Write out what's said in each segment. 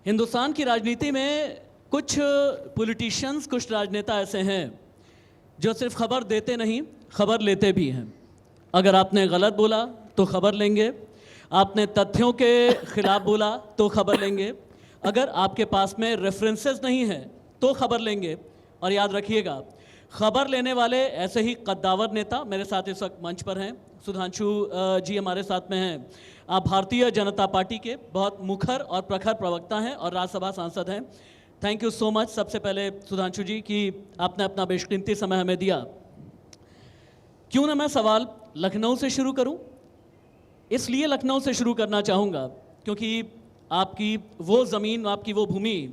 हिंदुस्तान की राजनीति में कुछ पॉलिटिशियंस, कुछ राजनेता ऐसे हैं जो सिर्फ खबर देते नहीं, खबर लेते भी हैं। अगर आपने गलत बोला तो खबर लेंगे, आपने तथ्यों के खिलाफ बोला तो खबर लेंगे, अगर आपके पास में रेफरेंसेस नहीं है तो खबर लेंगे। और याद रखिएगा, खबर लेने वाले ऐसे ही कद्दावर नेता मेरे साथ इस वक्त मंच पर हैं। सुधांशु जी हमारे साथ में हैं। आप भारतीय जनता पार्टी के बहुत मुखर और प्रखर प्रवक्ता हैं और राज्यसभा सांसद हैं। थैंक यू सो मच सबसे पहले सुधांशु जी कि आपने अपना बेशकीमती समय हमें दिया। क्यों ना मैं सवाल लखनऊ से शुरू करूं? इसलिए लखनऊ से शुरू करना चाहूँगा क्योंकि आपकी वो ज़मीन, आपकी वो भूमि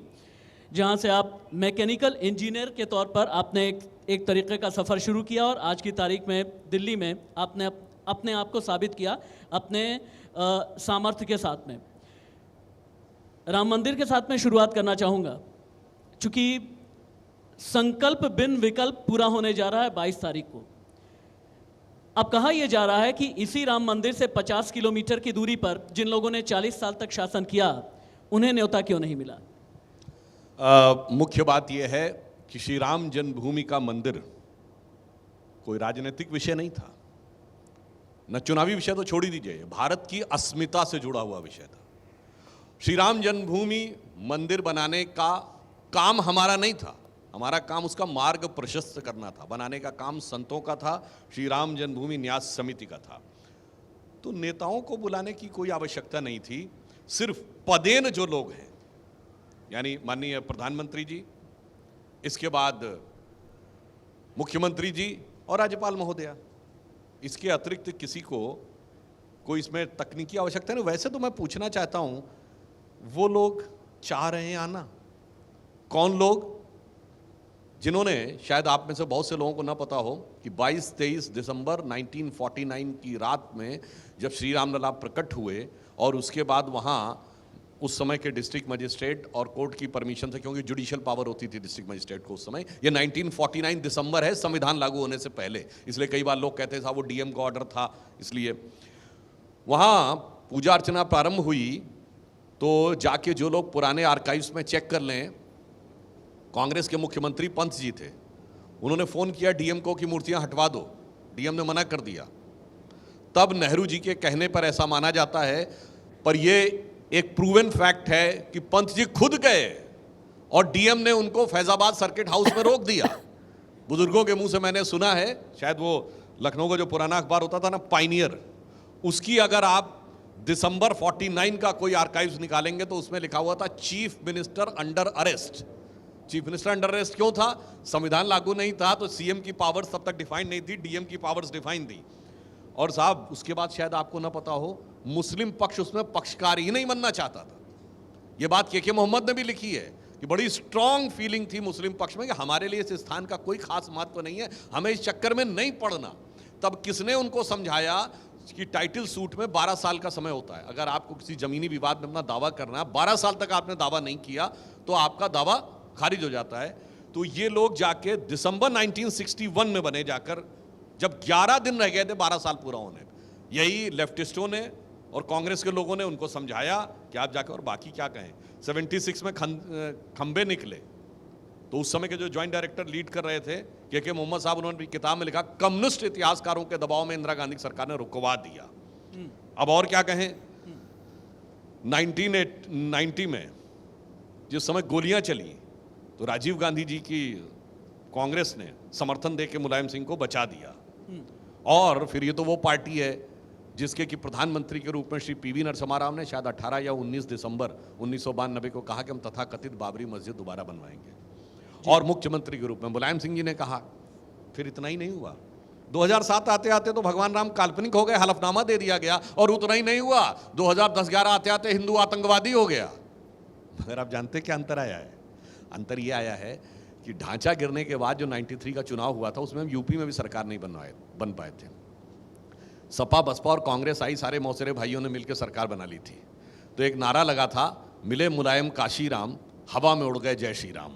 जहाँ से आप मैकेनिकल इंजीनियर के तौर पर आपने एक तरीके का सफ़र शुरू किया और आज की तारीख में दिल्ली में आपने अपने आप को साबित किया अपने सामर्थ्य के साथ में। राम मंदिर के साथ में शुरुआत करना चाहूँगा चूँकि संकल्प बिन विकल्प पूरा होने जा रहा है 22 तारीख को। अब कहा यह जा रहा है कि इसी राम मंदिर से 50 किलोमीटर की दूरी पर जिन लोगों ने 40 साल तक शासन किया उन्हें न्योता क्यों नहीं मिला? मुख्य बात यह है कि श्री राम जन्मभूमि का मंदिर कोई राजनीतिक विषय नहीं था, न चुनावी विषय तो छोड़ ही दीजिए, भारत की अस्मिता से जुड़ा हुआ विषय था। श्री राम जन्मभूमि मंदिर बनाने का काम हमारा नहीं था, हमारा काम उसका मार्ग प्रशस्त करना था। बनाने का काम संतों का था, श्री राम जन्मभूमि न्यास समिति का था। तो नेताओं को बुलाने की कोई आवश्यकता नहीं थी। सिर्फ पदेन जो लोग हैं, यानी माननीय प्रधानमंत्री जी, इसके बाद मुख्यमंत्री जी और राज्यपाल महोदया, इसके अतिरिक्त किसी को कोई इसमें तकनीकी आवश्यकता नहीं। वैसे तो मैं पूछना चाहता हूं, वो लोग चाह रहे हैं आना? कौन लोग? जिन्होंने, शायद आप में से बहुत से लोगों को ना पता हो कि 22-23 दिसंबर 1949 की रात में जब श्री राम लला प्रकट हुए और उसके बाद वहां उस समय के डिस्ट्रिक्ट मजिस्ट्रेट और कोर्ट की परमिशन से, क्योंकि जुडिशियल पावर होती थी डिस्ट्रिक्ट मजिस्ट्रेट को उस समय, ये 1949 दिसंबर है, संविधान लागू होने से पहले, इसलिए कई बार लोग कहते थे वो डीएम का ऑर्डर था। इसलिए वहाँ पूजा अर्चना प्रारंभ हुई तो जाके जो लोग पुराने आर्काइव्स में चेक कर लें, कांग्रेस के मुख्यमंत्री पंत जी थे, उन्होंने फ़ोन किया डीएम को कि मूर्तियाँ हटवा दो, डीएम ने मना कर दिया। तब नेहरू जी के कहने पर ऐसा माना जाता है, पर ये एक प्रूवन फैक्ट है कि पंत जी खुद गए और डीएम ने उनको फैजाबाद सर्किट हाउस में रोक दिया। बुजुर्गों के मुंह से मैंने सुना है, शायद वो लखनऊ का जो पुराना अखबार होता था ना, पाइनियर, उसकी अगर आप दिसंबर 49 का कोई आर्काइव्स निकालेंगे तो उसमें लिखा हुआ था chief minister under arrest. Chief minister under arrest क्यों था? संविधान लागू नहीं था तो सीएम की पावर्स तब तक डिफाइंड नहीं थी, डीएम की पावर्स डिफाइंड थी। और साहब उसके बाद शायद आपको ना पता हो, मुस्लिम पक्ष उसमें पक्षकार ही नहीं बनना चाहता था। यह बात के मोहम्मद ने भी लिखी है कि बड़ी स्ट्रांग फीलिंग थी मुस्लिम पक्ष में कि हमारे लिए इस स्थान का कोई खास महत्व नहीं है, हमें इस चक्कर में नहीं पड़ना। तब किसने उनको समझाया कि टाइटल सूट में 12 साल का समय होता है। अगर आपको किसी जमीनी विवाद में अपना दावा करना है, 12 साल तक आपने दावा नहीं किया तो आपका दावा खारिज हो जाता है। तो ये लोग जाके दिसंबर 1961 में बने, जाकर जब 11 दिन रह गए थे 12 साल पूरा होने, यही लेफ्टिस्टों ने और कांग्रेस के लोगों ने उनको समझाया कि आप जाकर, और बाकी क्या कहें, 76 में खंबे निकले तो उस समय के जो ज्वाइंट डायरेक्टर लीड कर रहे थे के मोहम्मद साहब, उन्होंने भी किताब में लिखा कम्युनिस्ट इतिहासकारों के दबाव में इंदिरा गांधी सरकार ने रुकवा दिया। अब और क्या कहें, 1990 में जिस समय गोलियां चली तो राजीव गांधी जी की कांग्रेस ने समर्थन देके मुलायम सिंह को बचा दिया। और फिर ये तो वो पार्टी है जिसके कि प्रधानमंत्री के रूप में श्री पीवी नरसिम्हा राव ने शायद 18 या 19 दिसंबर 1992 को कहा कि हम तथाकथित बाबरी मस्जिद दोबारा बनवाएंगे। और मुख्यमंत्री के रूप में मुलायम सिंह जी ने कहा। फिर इतना ही नहीं हुआ, 2007 आते आते तो भगवान राम काल्पनिक हो गए, हलफनामा दे दिया गया। और उतना ही नहीं हुआ, 2010-11 आते आते हिंदू आतंकवादी हो गया। मगर आप जानते क्या अंतर आया है? अंतर यह आया है कि ढांचा गिरने के बाद जो 93 का चुनाव हुआ था उसमें यूपी में भी सरकार नहीं बन पाए थे। सपा, बसपा और कांग्रेस आई, सारे मौसेरे भाइयों ने मिलकर सरकार बना ली थी। तो एक नारा लगा था, मिले मुलायम काशी राम, हवा में उड़ गए जय श्री राम।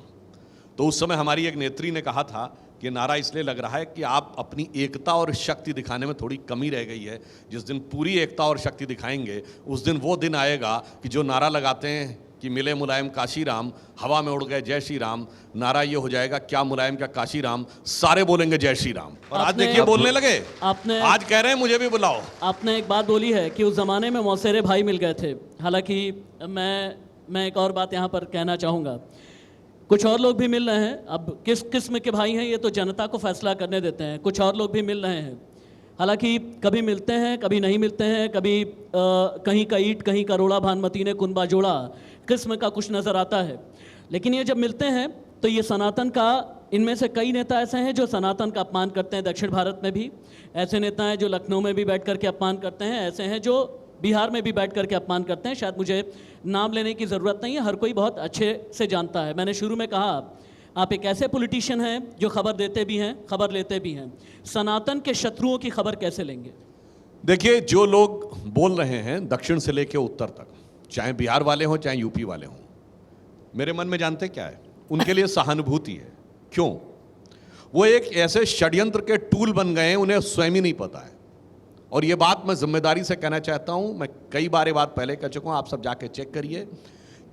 तो उस समय हमारी एक नेत्री ने कहा था कि नारा इसलिए लग रहा है कि आप अपनी एकता और शक्ति दिखाने में थोड़ी कमी रह गई है। जिस दिन पूरी एकता और शक्ति दिखाएंगे उस दिन वो दिन आएगा कि जो नारा लगाते हैं कि मिले मुलायम काशीराम, हवा में उड़ गए जय श्री राम, नारा ये हो जाएगा क्या मुलायम क्या काशीराम, सारे बोलेंगे जय श्री राम। और आज देखिए बोलने लगे, आज कह रहे हैं मुझे भी बुलाओ। आपने एक बात बोली है कि उस जमाने में मौसेरे भाई मिल गए थे। हालांकि मैं एक और बात यहाँ पर कहना चाहूँगा, कुछ और लोग भी मिल रहे हैं। अब किस किस्म के भाई हैं ये तो जनता को फैसला करने देते हैं। कुछ और लोग भी मिल रहे हैं, हालांकि कभी मिलते हैं कभी नहीं मिलते हैं, कभी कहीं का ईंट कहीं का रोड़ा, भानुमती ने कुनबा जोड़ा किस्म का कुछ नज़र आता है। लेकिन ये जब मिलते हैं तो ये सनातन का, इनमें से कई नेता ऐसे हैं जो सनातन का अपमान करते हैं। दक्षिण भारत में भी ऐसे नेता हैं जो लखनऊ में भी बैठ कर के अपमान करते हैं, ऐसे हैं जो बिहार में भी बैठ कर के अपमान करते हैं। शायद मुझे नाम लेने की ज़रूरत नहीं है, हर कोई बहुत अच्छे से जानता है। मैंने शुरू में कहा आप एक ऐसे पॉलिटिशियन हैं जो खबर देते भी हैं खबर लेते भी हैं। सनातन के शत्रुओं की खबर कैसे लेंगे? देखिए, जो लोग बोल रहे हैं दक्षिण से लेकर उत्तर तक, चाहे बिहार वाले हों चाहे यूपी वाले हों, मेरे मन में जानते क्या है, उनके लिए सहानुभूति है। क्यों? वो एक ऐसे षड्यंत्र के टूल बन गए हैं, उन्हें स्वयं ही नहीं पता है। और ये बात मैं जिम्मेदारी से कहना चाहता हूं, मैं कई बार ये बात पहले कह चुका हूं, आप सब जाके चेक करिए।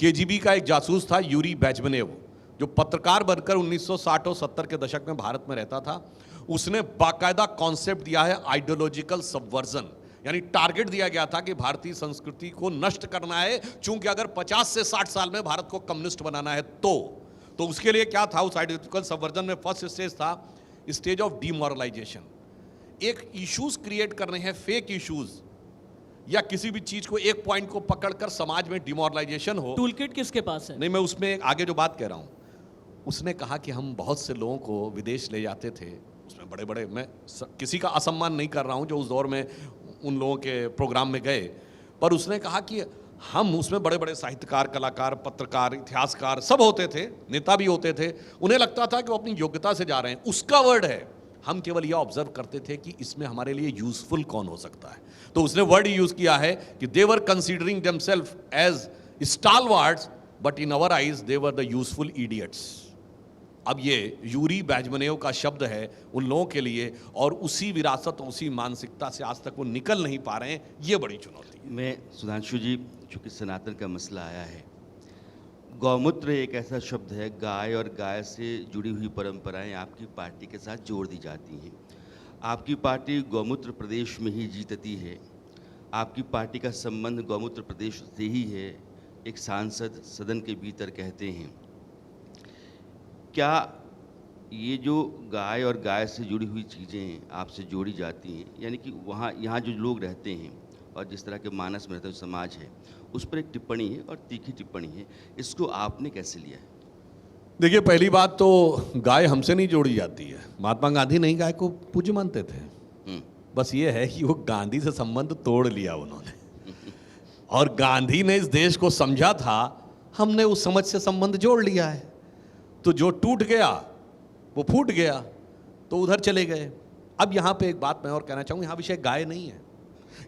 केजीबी का एक जासूस था यूरी बेजमेनेव, जो पत्रकार बनकर 1960 और 70 के दशक में भारत में रहता था। उसने बाकायदा कॉन्सेप्ट दिया है आइडियोलॉजिकल सबवर्जन, यानी टारगेट दिया गया था कि भारतीय संस्कृति को नष्ट करना है, चूंकि अगर 50 से 60 साल में भारत को कम्युनिस्ट बनाना है तो उसके लिए क्या था उस आइडियोलॉजिकल सबवर्जन में? फर्स्ट स्टेज था स्टेज ऑफ डीमोरलाइजेशन। एक इश्यूज क्रिएट करने हैं, फेक इश्यूज, या किसी भी चीज को एक पॉइंट को पकड़कर समाज में डिमोरलाइजेशन हो। टूलकिट किसके पास है? नहीं, मैं उसमें आगे जो बात कह रहा हूं, उसने कहा कि हम बहुत से लोगों को विदेश ले जाते थे, उसमें बड़े बड़े, मैं किसी का असम्मान नहीं कर रहा हूं जो उस दौर में उन लोगों के प्रोग्राम में गए, पर उसने कहा कि हम उसमें बड़े बड़े साहित्यकार, कलाकार, पत्रकार, इतिहासकार सब होते थे, नेता भी होते थे। उन्हें लगता था कि वो अपनी योग्यता से जा रहे हैं। उसका वर्ड है, हम केवल यह ऑब्जर्व करते थे कि इसमें हमारे लिए यूजफुल कौन हो सकता है। तो उसने वर्ड यूज किया है कि they were considering themselves as stalwarts but in our eyes they were the useful idiots. अब ये यूरी बेजमेनेव का शब्द है उन लोगों के लिए, और उसी विरासत, उसी मानसिकता से आज तक वो निकल नहीं पा रहे हैं। ये बड़ी चुनौती है। मैं सुधांशु जी, चूँकि सनातन का मसला आया है, गौमूत्र एक ऐसा शब्द है, गाय और गाय से जुड़ी हुई परंपराएं आपकी पार्टी के साथ जोड़ दी जाती हैं। आपकी पार्टी गौमूत्र प्रदेश में ही जीतती है, आपकी पार्टी का संबंध गौमूत्र प्रदेश से ही है, एक सांसद सदन के भीतर कहते हैं। क्या ये जो गाय और गाय से जुड़ी हुई चीज़ें आपसे जोड़ी जाती हैं, यानी कि वहाँ यहाँ जो लोग रहते हैं और जिस तरह के मानस में रहता है समाज है, उस पर एक टिप्पणी है और तीखी टिप्पणी है, इसको आपने कैसे लिया है? देखिए, पहली बात तो गाय हमसे नहीं जोड़ी जाती है। महात्मा गांधी नहीं गाय को पूज्य मानते थे। बस ये है कि वो गांधी से संबंध तोड़ लिया उन्होंने और गांधी ने इस देश को समझा था, हमने उस समझ से संबंध जोड़ लिया है। तो जो टूट गया वो फूट गया, तो उधर चले गए। अब यहाँ पे एक बात मैं और कहना चाहूँ, यहाँ विषय गाय नहीं है,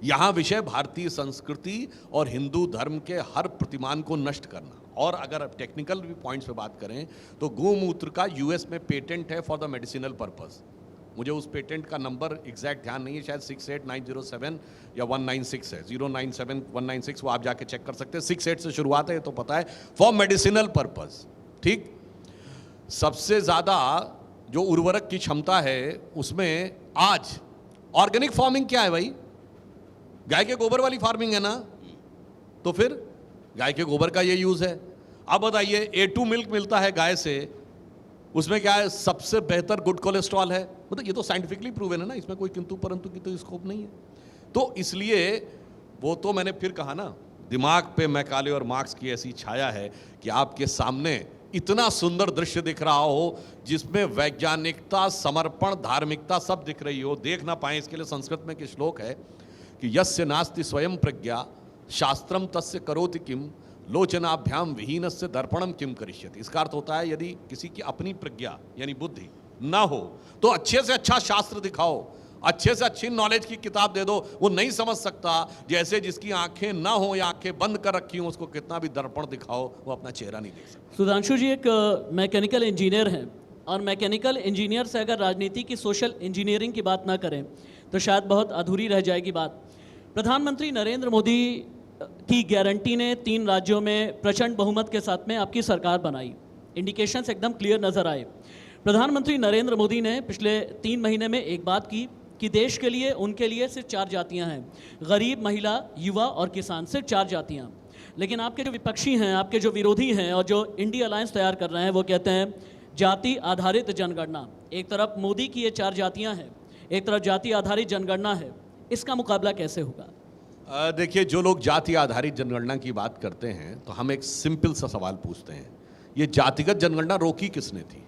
यहाँ विषय भारतीय संस्कृति और हिंदू धर्म के हर प्रतिमान को नष्ट करना। और अगर टेक्निकल भी पॉइंट्स पे बात करें तो गोमूत्र का यूएस में पेटेंट है फॉर द मेडिसिनल पर्पस। मुझे उस पेटेंट का नंबर एग्जैक्ट ध्यान नहीं है, शायद 68907 या 196 है, 097 196, वो आप जाके चेक कर सकते हैं। 68 से शुरुआत है तो पता है, फॉर मेडिसिनल पर्पस। ठीक, सबसे ज़्यादा जो उर्वरक की क्षमता है उसमें आज ऑर्गेनिक फार्मिंग क्या है भाई? गाय के गोबर वाली फार्मिंग है ना, तो फिर गाय के गोबर का ये यूज़ है। अब बताइए, A2 मिल्क मिलता है गाय से, उसमें क्या है? सबसे बेहतर गुड कोलेस्ट्रॉल है। मतलब ये तो साइंटिफिकली प्रूवन है ना, इसमें कोई किंतु परंतु की तो स्कोप नहीं है। तो इसलिए वो तो मैंने फिर कहा ना, दिमाग पे मैकाले और मार्क्स की ऐसी छाया है कि आपके सामने इतना सुंदर दृश्य दिख रहा हो जिसमें वैज्ञानिकता, समर्पण, धार्मिकता सब दिख रही हो, देख ना पाए। इसके लिए संस्कृत में एक श्लोक है कि यस्य नास्ति स्वयं प्रज्ञा शास्त्रम तस्य करोति किम लोचनाभ्याम विहीनस्य दर्पणम किम करिष्यति। इसका अर्थ होता है, यदि किसी की अपनी प्रज्ञा यानी बुद्धि ना हो तो अच्छे से अच्छा शास्त्र दिखाओ, अच्छे से अच्छी नॉलेज की किताब दे दो, वो नहीं समझ सकता। जैसे जिसकी आंखें ना हो या आंखें बंद कर रखी हो, उसको कितना भी दर्पण दिखाओ वो अपना चेहरा नहीं देख सकता। सुधांशु जी एक मैकेनिकल इंजीनियर हैं, और मैकेनिकल इंजीनियर से अगर राजनीति की सोशल इंजीनियरिंग की बात ना करें तो शायद बहुत अधूरी रह जाएगी बात। प्रधानमंत्री नरेंद्र मोदी की गारंटी ने 3 राज्यों में प्रचंड बहुमत के साथ में आपकी सरकार बनाई। इंडिकेशंस एकदम क्लियर नज़र आए। प्रधानमंत्री नरेंद्र मोदी ने पिछले 3 महीने में एक बात की कि देश के लिए, उनके लिए सिर्फ 4 जातियां हैं, गरीब, महिला, युवा और किसान, सिर्फ 4 जातियां। लेकिन आपके जो विपक्षी हैं, आपके जो विरोधी हैं और जो इंडिया अलायंस तैयार कर रहे हैं, वो कहते हैं जाति आधारित जनगणना। एक तरफ मोदी की ये 4 जातियां हैं, एक तरफ जाति आधारित जनगणना है। इसका मुकाबला कैसे होगा? देखिए, जो लोग जाति आधारित जनगणना की बात करते हैं तो हम एक सिंपल सा सवाल पूछते हैं, ये जातिगत जनगणना रोकी किसने थी?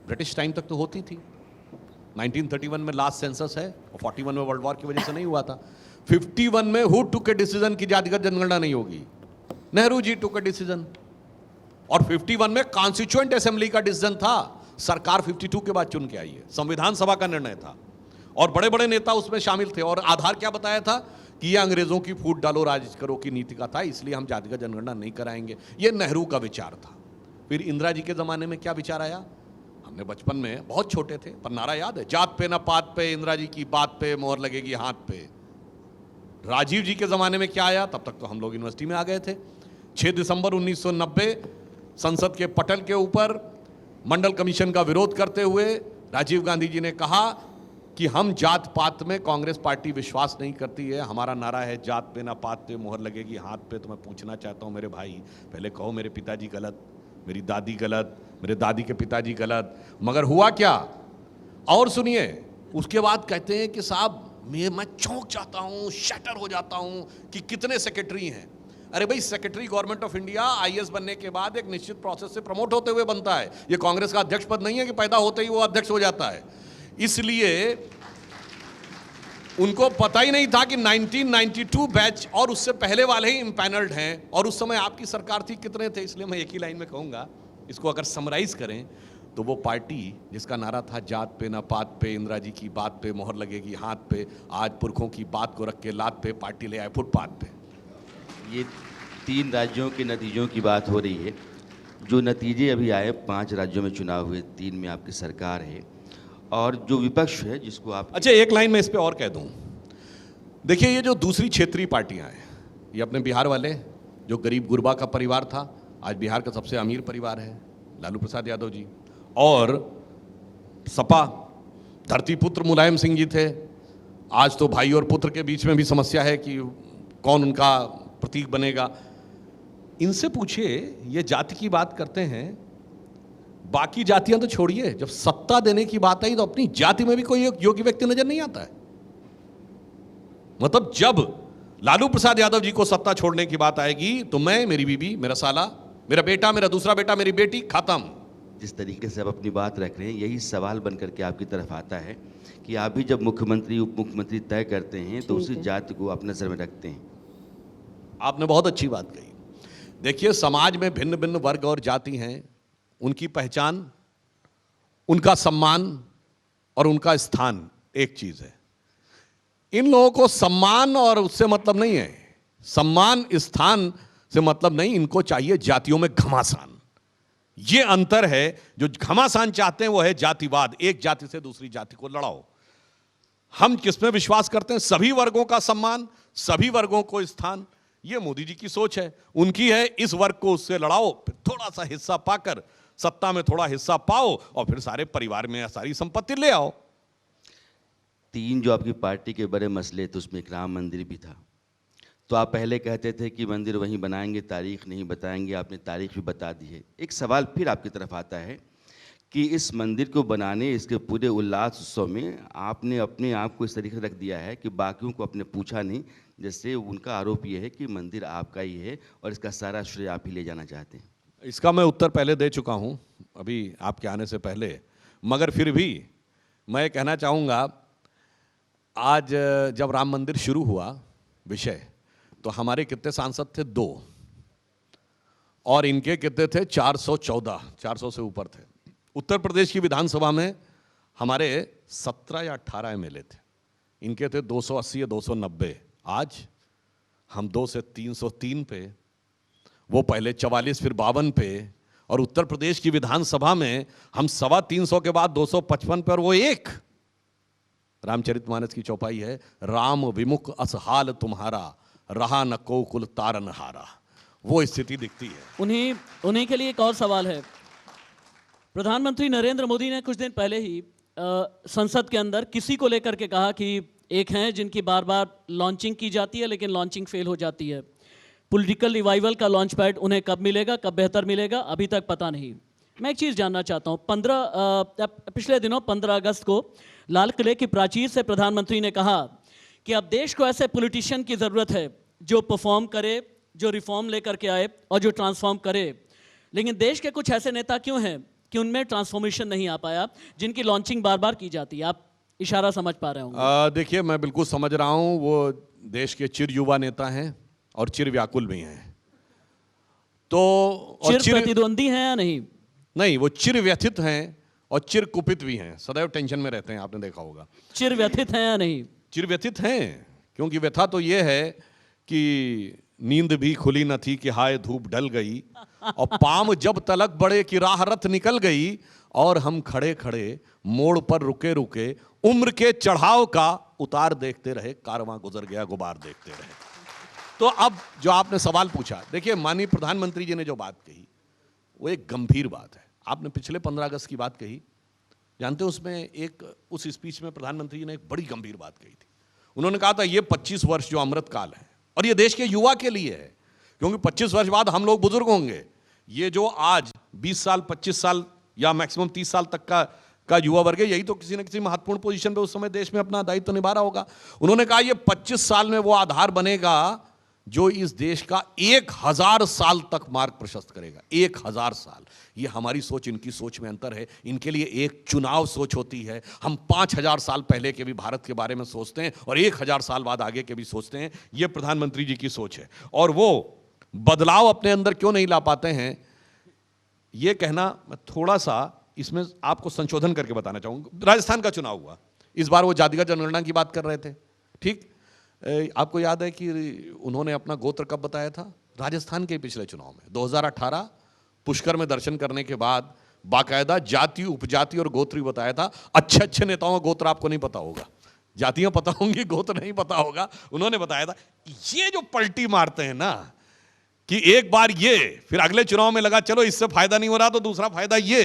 ब्रिटिश टाइम तक तो होती थी। 1931 में लास्ट सेंसस है और 41 में वर्ल्ड वॉर की वजह से नहीं हुआ था। 51 में हु टुक ए डिसीजन की जातिगत जनगणना नहीं होगी? नेहरू जी टुक ए डिसीजन। और 51 में कॉन्स्टिट्यूएंट असेंबली का डिसीजन था, सरकार 52 के बाद चुन के आई है, संविधान सभा का निर्णय था और बड़े बड़े नेता उसमें शामिल थे। और आधार क्या बताया था कि ये अंग्रेजों की फूट डालो राज करो की नीति का था, इसलिए हम जातिगत जनगणना नहीं कराएंगे। ये नेहरू का विचार था। फिर इंदिरा जी के जमाने में क्या विचार आया? हमने बचपन में, बहुत छोटे थे पर नारा याद है, जात पे ना पात पे, इंदिरा जी की बात पे मोहर लगेगी हाथ पे। राजीव जी के जमाने में क्या आया? तब तक तो हम लोग यूनिवर्सिटी में आ गए थे। 6 दिसंबर 1990 संसद के पटल के ऊपर मंडल कमीशन का विरोध करते हुए राजीव गांधी जी ने कहा कि हम जात पात में कांग्रेस पार्टी विश्वास नहीं करती है, हमारा नारा है जात पे ना पात पे मोहर लगेगी हाथ पे। तो मैं पूछना चाहता हूं मेरे भाई, पहले कहो मेरे पिताजी गलत, मेरी दादी गलत, मेरे दादी के पिताजी गलत, मगर हुआ क्या? और सुनिए, उसके बाद कहते हैं कि साहब मैं चौंक जाता हूं, शटर हो जाता हूं कि कितने सेक्रेटरी हैं। अरे भाई, secretary government of India IAS बनने के बाद एक निश्चित प्रोसेस से प्रमोट होते हुए बनता है। ये कांग्रेस का अध्यक्ष पद नहीं है कि पैदा होते ही वो अध्यक्ष हो जाता है। इसलिए उनको पता ही नहीं था कि 1992 बैच और उससे पहले वाले ही इम्पैनल्ड हैं। और उस समय आपकी सरकार थी, कितने थे? इसलिए मैं एक ही लाइन में कहूंगा, इसको अगर समराइज करें तो वो पार्टी जिसका नारा था जात पे ना पात पे, इंदिरा जी की बात पे मोहर लगेगी हाथ पे, आज पुरखों की बात को रख के लात पे पार्टी ले आए फुटपाथ पे। ये 3 राज्यों के नतीजों की बात हो रही है। जो नतीजे अभी आए, 5 राज्यों में चुनाव हुए, 3 में आपकी सरकार है और जो विपक्ष है जिसको आप... अच्छा, एक लाइन में इस पे और कह दूं। देखिए, ये जो दूसरी क्षेत्रीय पार्टियां हैं, ये अपने बिहार वाले, जो गरीब गुरबा का परिवार था, आज बिहार का सबसे अमीर परिवार है, लालू प्रसाद यादव जी। और सपा, धरतीपुत्र मुलायम सिंह जी थे। आज तो भाई और पुत्र के बीच में भी समस्या है कि कौन उनका प्रतीक बनेगा। इनसे पूछिए, ये जाति की बात करते हैं, बाकी जातियां तो छोड़िए, जब सत्ता देने की बात आई तो अपनी जाति में भी कोई योग्य व्यक्ति नजर नहीं आता है। मतलब जब लालू प्रसाद यादव जी को सत्ता छोड़ने की बात आएगी तो मैं, मेरी बीबी, मेरा साला, मेरा बेटा, मेरा दूसरा बेटा, मेरी बेटी, खत्म। जिस तरीके से आप अपनी बात रख रहे हैं, यही सवाल बन करके आपकी तरफ आता है कि आप भी जब मुख्यमंत्री उप मुख्यमंत्री तय करते हैं तो उसी जाति को आप नजर में रखते हैं। आपने बहुत अच्छी बात कही। देखिए, समाज में भिन्न भिन्न वर्ग और जाति हैं, उनकी पहचान, उनका सम्मान और उनका स्थान एक चीज है। इन लोगों को सम्मान और उससे मतलब नहीं है, सम्मान स्थान से मतलब नहीं, इनको चाहिए जातियों में घमासान। ये अंतर है। जो घमासान चाहते हैं वो है जातिवाद, एक जाति से दूसरी जाति को लड़ाओ। हम किसमें विश्वास करते हैं? सभी वर्गों का सम्मान, सभी वर्गों को स्थान। ये मोदी जी की सोच है, उनकी है। इस वर्ग को उससे लड़ाओ, फिर थोड़ा सा हिस्सा पाकर सत्ता में थोड़ा हिस्सा पाओ और फिर सारे परिवार में सारी संपत्ति ले आओ। 3 जो आपकी पार्टी के बड़े मसले थे, उसमें एक राम मंदिर भी था। तो आप पहले कहते थे कि मंदिर वहीं बनाएंगे, तारीख नहीं बताएंगे, आपने तारीख भी बता दी है। एक सवाल फिर आपकी तरफ आता है कि इस मंदिर को बनाने, इसके पूरे उल्लास उत्सव में आपने अपने आप को इस तरीके से रख दिया है कि बाकियों को आपने पूछा नहीं। जैसे उनका आरोप ये है कि मंदिर आपका ही है और इसका सारा श्रेय आप ही ले जाना चाहते हैं। इसका मैं उत्तर पहले दे चुका हूं, अभी आपके आने से पहले, मगर फिर भी मैं कहना चाहूँगा, आज जब राम मंदिर शुरू हुआ विषय, तो हमारे कितने सांसद थे? 2, और इनके कितने थे? 414, 400 से ऊपर थे। उत्तर प्रदेश की विधानसभा में हमारे 17 या 18 एमएलए थे, इनके थे 280 या 290। आज हम 2 से 303 पे, वो पहले 44 फिर 52 पे, और उत्तर प्रदेश की विधानसभा में हम 325 के बाद 255 पर, वो एक रामचरितमानस की चौपाई है, राम विमुख असहाल तुम्हारा, रहा न को कुल तारन हारा, वो स्थिति दिखती है। उन्हीं के लिए एक और सवाल है। प्रधानमंत्री नरेंद्र मोदी ने कुछ दिन पहले ही संसद के अंदर किसी को लेकर के कहा कि एक हैं जिनकी बार बार लॉन्चिंग की जाती है लेकिन लॉन्चिंग फेल हो जाती है। पॉलिटिकल रिवाइवल का लॉन्च पैड उन्हें कब मिलेगा, कब बेहतर मिलेगा, अभी तक पता नहीं। मैं एक चीज़ जानना चाहता हूँ, पिछले दिनों 15 अगस्त को लाल किले की प्राचीर से प्रधानमंत्री ने कहा कि अब देश को ऐसे पॉलिटिशियन की ज़रूरत है जो परफॉर्म करे, जो रिफॉर्म लेकर के आए और जो ट्रांसफॉर्म करे। लेकिन देश के कुछ ऐसे नेता क्यों हैं कि उनमें ट्रांसफॉर्मेशन नहीं आ पाया, जिनकी लॉन्चिंग बार बार की जाती है? आप इशारा समझ पा रहे होंगे। देखिए, मैं बिल्कुल समझ रहा हूँ। वो देश के चिर युवा नेता हैं और चिर व्याकुल भी हैं। तो चिर प्रतिद्वंदी हैं या नहीं? नहीं, वो चिर व्यथित हैं और चिर कुपित भी हैं, सदैव टेंशन में रहते हैं, आपने देखा होगा। चिर व्यथित हैं या नहीं? चिर व्यथित हैं, क्योंकि व्यथा तो ये है कि नींद भी खुली न थी कि हाय धूप ढल गई, और पाम जब तलक बढ़े कि राह रथ निकल गई, और हम खड़े खड़े मोड़ पर रुके रुके उम्र के चढ़ाव का उतार देखते रहे, कारवां गुजर गया गुबार देखते रहे। तो अब जो आपने सवाल पूछा, देखिए माननीय प्रधानमंत्री जी ने जो बात कही वो एक गंभीर बात है। आपने पिछले 15 अगस्त की बात कही, जानते हो उसमें एक उस स्पीच में प्रधानमंत्री जी ने एक बड़ी गंभीर बात कही थी। उन्होंने कहा था ये 25 वर्ष जो अमृत काल है, और ये देश के युवा के लिए है, क्योंकि 25 वर्ष बाद हम लोग बुजुर्ग होंगे। ये जो आज 20 साल 25 साल या मैक्सिमम 30 साल तक का युवा वर्ग है, यही तो किसी न किसी महत्वपूर्ण पोजीशन पे उस समय देश में अपना दायित्व निभा रहा होगा। उन्होंने कहा ये 25 साल में वो आधार बनेगा जो इस देश का 1000 साल तक मार्ग प्रशस्त करेगा। 1000 साल, ये हमारी सोच इनकी सोच में अंतर है। इनके लिए एक चुनाव सोच होती है, हम 5000 साल पहले के भी भारत के बारे में सोचते हैं और 1000 साल बाद आगे के भी सोचते हैं। ये प्रधानमंत्री जी की सोच है, और वो बदलाव अपने अंदर क्यों नहीं ला पाते हैं, ये कहना मैं थोड़ा सा इसमें आपको संशोधन करके बताना चाहूँगा। राजस्थान का चुनाव हुआ, इस बार वो जातिगत जनगणना की बात कर रहे थे, ठीक। आपको याद है कि उन्होंने अपना गोत्र कब बताया था? राजस्थान के पिछले चुनाव में 2018 पुष्कर में दर्शन करने के बाद बाकायदा जाति, उपजाति और गोत्र ही बताया था। अच्छे अच्छे नेताओं का गोत्र आपको नहीं पता होगा, जातियां पता होंगी, गोत्र नहीं पता होगा। उन्होंने बताया था। ये जो पलटी मारते हैं ना कि एक बार ये, फिर अगले चुनाव में लगा चलो इससे फायदा नहीं हो रहा तो दूसरा फायदा ये,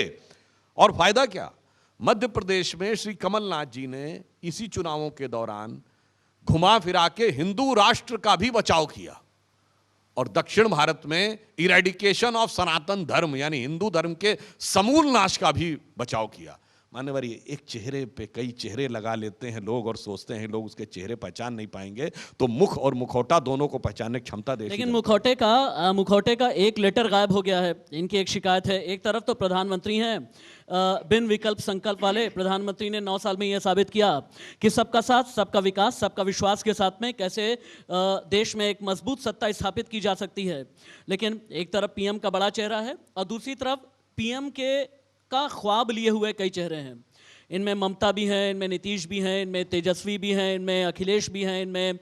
और फायदा क्या? मध्य प्रदेश में श्री कमलनाथ जी ने इसी चुनावों के दौरान घुमा फिरा के हिंदू राष्ट्र का भी बचाव किया, और दक्षिण भारत में इरेडिकेशन ऑफ सनातन धर्म यानी हिंदू धर्म के समूल नाश का भी बचाव किया। मान्यवर, ये एक चेहरे पे कई चेहरे लगा लेते हैं लोग और सोचते हैं लोग उसके चेहरे पहचान नहीं पाएंगे, तो मुख और मुखौटा दोनों को पहचानने की क्षमता देती है। लेकिन मुखौटे का एक लेटर गायब हो गया है। इनकी एक शिकायत है। एक तरफ तो प्रधानमंत्री हैं, बिन विकल्प संकल्प वाले प्रधानमंत्री ने 9 साल में यह साबित किया कि सबका साथ, सबका विकास, सबका विश्वास के साथ में कैसे देश में एक मजबूत सत्ता स्थापित की जा सकती है। लेकिन एक तरफ पीएम का बड़ा चेहरा है और दूसरी तरफ पीएम का ख्वाब लिए हुए कई चेहरे हैं। इनमें ममता भी हैं, इनमें नीतीश भी हैं, इनमें तेजस्वी भी हैं, इनमें अखिलेश भी हैं, इनमें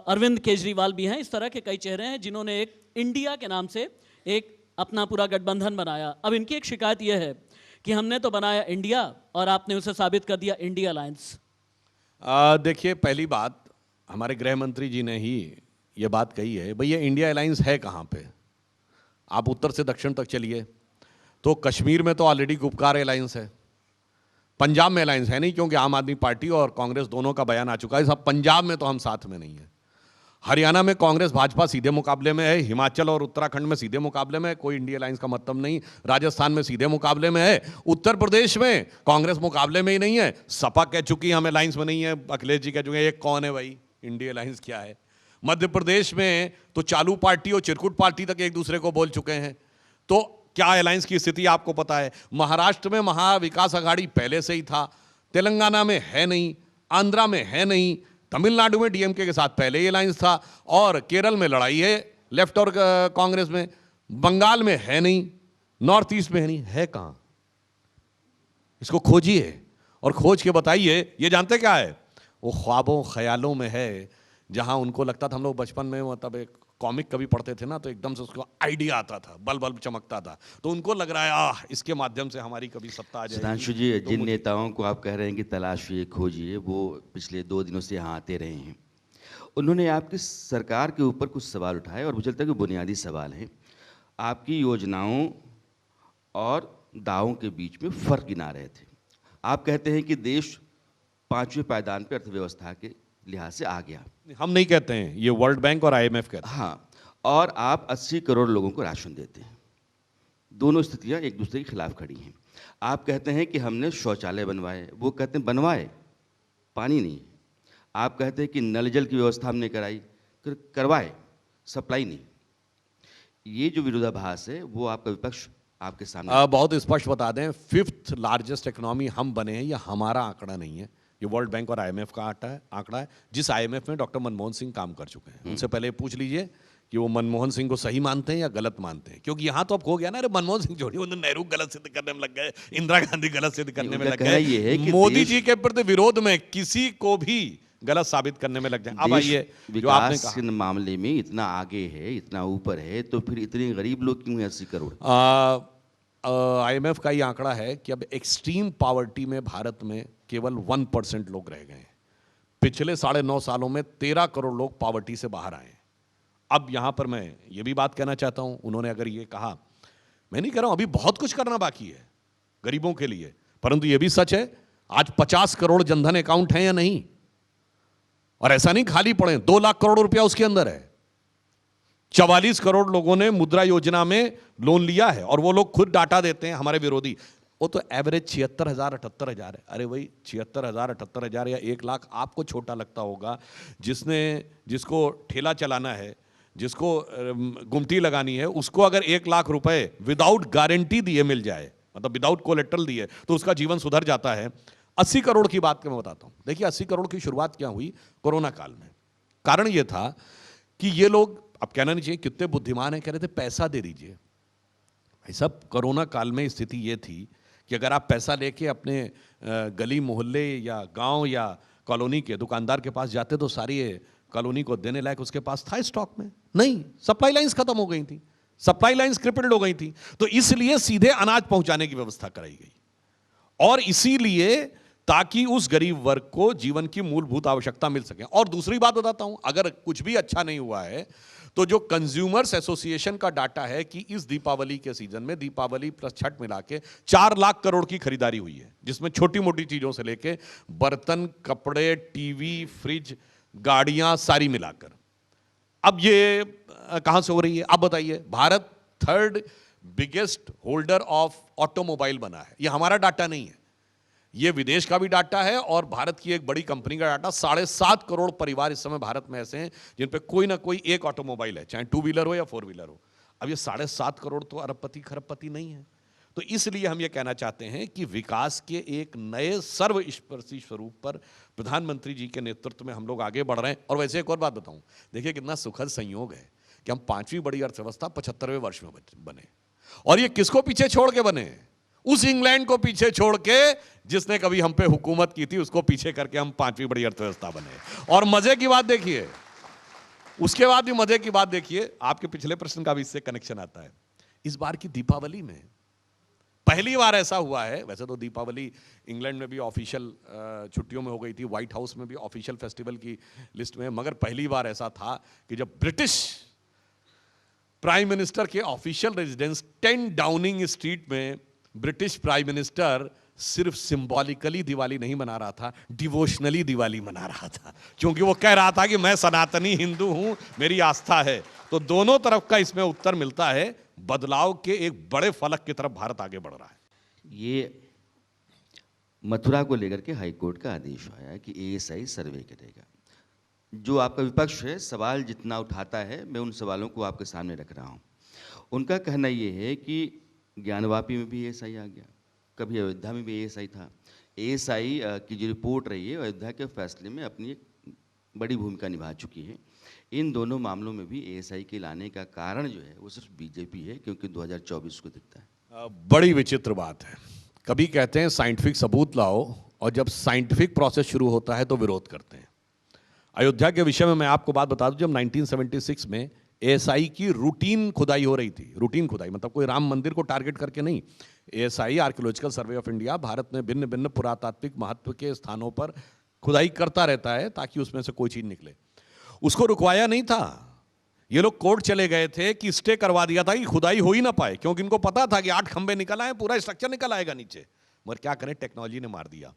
अरविंद केजरीवाल भी हैं। इस तरह के कई चेहरे हैं जिन्होंने एक इंडिया के नाम से एक अपना पूरा गठबंधन बनाया। अब इनकी एक शिकायत यह है कि हमने तो बनाया इंडिया और आपने उसे साबित कर दिया इंडिया अलायंस। देखिए, पहली बात, हमारे गृह मंत्री जी ने ही ये बात कही है, भैया इंडिया अलायंस है कहाँ पे? आप उत्तर से दक्षिण तक चलिए तो कश्मीर में तो ऑलरेडी गुपकार अलायंस है, पंजाब में अलायंस है नहीं क्योंकि आम आदमी पार्टी और कांग्रेस दोनों का बयान आ चुका है, सब पंजाब में तो हम साथ में नहीं है। हरियाणा में कांग्रेस भाजपा सीधे मुकाबले में है, हिमाचल और उत्तराखंड में सीधे मुकाबले में है, कोई इंडिया अलायंस का मतलब नहीं। राजस्थान में सीधे मुकाबले में है, उत्तर प्रदेश में कांग्रेस मुकाबले में ही नहीं है, सपा कह चुकी हम अलायंस में नहीं है, अखिलेश जी कह चुके हैं ये कौन है भाई, इंडिया अलायंस क्या है। मध्य प्रदेश में तो चालू पार्टी और चिरकुट पार्टी तक एक दूसरे को बोल चुके हैं, तो क्या अलायंस की स्थिति आपको पता है। महाराष्ट्र में महाविकास अघाड़ी पहले से ही था, तेलंगाना में है नहीं, आंध्रा में है नहीं, तमिलनाडु में डीएमके के साथ पहले ही अलायंस था, और केरल में लड़ाई है लेफ्ट और कांग्रेस में, बंगाल में है नहीं, नॉर्थ ईस्ट में है नहीं, है कहां? इसको खोजिए और खोज के बताइए। ये जानते क्या है? वो ख्वाबों ख्यालों में है, जहां उनको लगता था, हम लोग बचपन में मतलब एक कॉमिक कभी पढ़ते थे ना, तो एकदम से उसको आइडिया आता था, बल्ब चमकता था, तो उनको लग रहा है इसके माध्यम से हमारी कभी सत्ता आ जाएगी। सुधांशु जी, जिन नेताओं को आप कह रहे हैं कि तलाशिए, खोजिए, वो पिछले 2 दिनों से यहाँ आते रहे हैं, उन्होंने आपकी सरकार के ऊपर कुछ सवाल उठाए और मुझे लगता है कि बुनियादी सवाल हैं। आपकी योजनाओं और दावों के बीच में फ़र्क गिना रहे थे। आप कहते हैं कि देश 5वें पायदान पर अर्थव्यवस्था के लिहाज से आ गया। हम नहीं कहते हैं, ये वर्ल्ड बैंक और आईएमएफ कहते हैं। हाँ, और आप 80 करोड़ लोगों को राशन देते हैं। दोनों स्थितियां एक दूसरे के खिलाफ खड़ी हैं। आप कहते हैं कि हमने शौचालय बनवाए, वो कहते हैं बनवाए, पानी नहीं। आप कहते हैं कि नल जल की व्यवस्था हमने कराई, करवाए, सप्लाई नहीं। ये जो विरोधाभास है वो आपका विपक्ष आपके सामने बहुत स्पष्ट बता दें, 5th लार्जेस्ट इकोनॉमी हम बने हैं, ये हमारा आंकड़ा नहीं है, ये वर्ल्ड बैंक और आईएमएफ का आंकड़ा है, जिस आईएमएफ में डॉक्टर मनमोहन सिंह काम कर चुके हैं। उनसे पहले पूछ लीजिए कि वो मनमोहन सिंह को सही मानते हैं या गलत मानते हैं, क्योंकि यहाँ तो अब हो गया ना, अरे मनमोहन सिंह छोड़िए, उन्होंने नेहरू गलत सिद्ध करने में लग गए, इंदिरा गांधी गलत सिद्ध करने में लग गए, मोदी जी के प्रति विरोध में किसी को भी गलत साबित करने में लग जाए। अब आइए, जो आपने विकास के मामले में इतना आगे है, इतना ऊपर है, तो फिर इतने गरीब लोग क्यों हैं 80 करोड़? आईएमएफ का ये आंकड़ा है कि अब एक्सट्रीम पॉवर्टी में भारत में केवल 1% लोग रह गए हैं। पिछले 9.5 सालों में 13 करोड़ लोग पॉवर्टी से बाहर आए हैं। अब यहां पर मैं ये भी बात कहना चाहता हूं, उन्होंने अगर ये कहा, मैं नहीं कह रहा हूं अभी बहुत कुछ करना बाकी है गरीबों के लिए, परंतु ये भी सच है आज 50 करोड़ जनधन अकाउंट हैं या नहीं, और ऐसा नहीं खाली पड़े, 2 लाख करोड़ रुपया उसके अंदर है। 44 करोड़ लोगों ने मुद्रा योजना में लोन लिया है, और वो लोग खुद डाटा देते हैं हमारे विरोधी, वो तो एवरेज 76,000 78,000 है। अरे भाई 76,000 78,000 या 1 लाख आपको छोटा लगता होगा, जिसको ठेला चलाना है, जिसको गुमटी लगानी है, उसको अगर 1 लाख रुपए विदाउट गारंटी दिए मिल जाए, मतलब विदाउट कोलेट्रल दिए, तो उसका जीवन सुधर जाता है। 80 करोड़ की बात मैं बताता हूं। देखिए 80 करोड़ की शुरुआत क्या हुई, कोरोना काल में। कारण यह था कि ये लोग, अब कहना नहीं चाहिए कितने बुद्धिमान है, कह रहे थे पैसा दे दीजिए। भाई साहब, कोरोना काल में स्थिति ये थी कि अगर आप पैसा लेके अपने गली मोहल्ले या गांव या कॉलोनी के दुकानदार के पास जाते, तो सारी कॉलोनी को देने लायक उसके पास था स्टॉक में नहीं, सप्लाई लाइंस खत्म हो गई थी, सप्लाई लाइंस क्रिपल्ड हो गई थी, तो इसलिए सीधे अनाज पहुंचाने की व्यवस्था कराई गई, और इसीलिए ताकि उस गरीब वर्ग को जीवन की मूलभूत आवश्यकता मिल सके। और दूसरी बात बताता हूं, अगर कुछ भी अच्छा नहीं हुआ है, तो जो कंज्यूमर्स एसोसिएशन का डाटा है कि इस दीपावली के सीजन में, दीपावली प्लस छठ मिला के 4 लाख करोड़ की खरीदारी हुई है, जिसमें छोटी मोटी चीजों से लेके बर्तन, कपड़े, टीवी, फ्रिज, गाड़ियां, सारी मिलाकर। अब ये कहां से हो रही है, अब बताइए। Bharat 3rd biggest holder of automobile बना है। ये हमारा डाटा नहीं है, ये विदेश का भी डाटा है, और भारत की एक बड़ी कंपनी का डाटा। 7.5 करोड़ परिवार इस समय भारत में ऐसे हैं जिन पे कोई ना कोई एक ऑटोमोबाइल है, चाहे 2 व्हीलर हो या 4 व्हीलर हो। अब ये 7.5 करोड़ तो अरबपति खरबपति नहीं है। तो इसलिए हम ये कहना चाहते हैं कि विकास के एक नए सर्वस्पर्शी स्वरूप पर प्रधानमंत्री जी के नेतृत्व में हम लोग आगे बढ़ रहे हैं। और वैसे एक और बात बताऊं, देखिए कितना सुखद संयोग है कि हम 5वीं बड़ी अर्थव्यवस्था 75वें वर्ष में बने, और ये किसको पीछे छोड़ के बने? उस इंग्लैंड को पीछे छोड़ के जिसने कभी हम पे हुकूमत की थी, उसको पीछे करके हम 5वीं बड़ी अर्थव्यवस्था बने। और मजे की बात देखिए, उसके बाद भी मजे की बात देखिए, आपके पिछले प्रश्न का भी इससे कनेक्शन आता है। इस बार की दीपावली में पहली बार ऐसा हुआ है, वैसे तो दीपावली इंग्लैंड में भी ऑफिशियल छुट्टियों में हो गई थी, व्हाइट हाउस में भी ऑफिशियल फेस्टिवल की लिस्ट में, मगर पहली बार ऐसा था कि जब ब्रिटिश प्राइम मिनिस्टर के ऑफिशियल रेजिडेंस 10 डाउनिंग स्ट्रीट में ब्रिटिश प्राइम मिनिस्टर सिर्फ सिंबॉलिकली दिवाली नहीं मना रहा था, डिवोशनली दिवाली मना रहा था, क्योंकि वो कह रहा था कि मैं सनातनी हिंदू हूं, मेरी आस्था है। तो दोनों तरफ का इसमें उत्तर मिलता है, बदलाव के एक बड़े फलक की तरफ भारत आगे बढ़ रहा है। ये मथुरा को लेकर के हाई कोर्ट का आदेश आया कि एएसआई सर्वे करेगा। जो आपका विपक्ष है, सवाल जितना उठाता है, मैं उन सवालों को आपके सामने रख रहा हूँ। उनका कहना ये है कि ज्ञानवापी में भी एएसआई आ गया, कभी अयोध्या में भी एएसआई था। एएसआई की जो रिपोर्ट रही है, अयोध्या के फैसले में अपनी एक बड़ी भूमिका निभा चुकी है। इन दोनों मामलों में भी एएसआई के लाने का कारण जो है वो सिर्फ बीजेपी है, क्योंकि 2024 को दिखता है। बड़ी विचित्र बात है, कभी कहते हैं साइंटिफिक सबूत लाओ, और जब साइंटिफिक प्रोसेस शुरू होता है तो विरोध करते हैं। अयोध्या के विषय में मैं आपको बात बता दूं, जब 1976 में एएसआई की रूटीन खुदाई हो रही थी, रूटीन खुदाई मतलब कोई राम मंदिर को टारगेट करके नहीं, ASI archaeological survey of India Bharat में भिन्न भिन्न पुरातात्विक महत्व के स्थानों पर खुदाई करता रहता है ताकि उसमें से कोई चीज निकले। उसको रुकवाया नहीं था। ये लोग कोर्ट चले गए थे कि स्टे करवा दिया था कि खुदाई हो ही ना पाए, क्योंकि इनको पता था कि 8 खंबे निकल आए, पूरा स्ट्रक्चर निकल आएगा नीचे। मगर क्या करें, टेक्नोलॉजी ने मार दिया।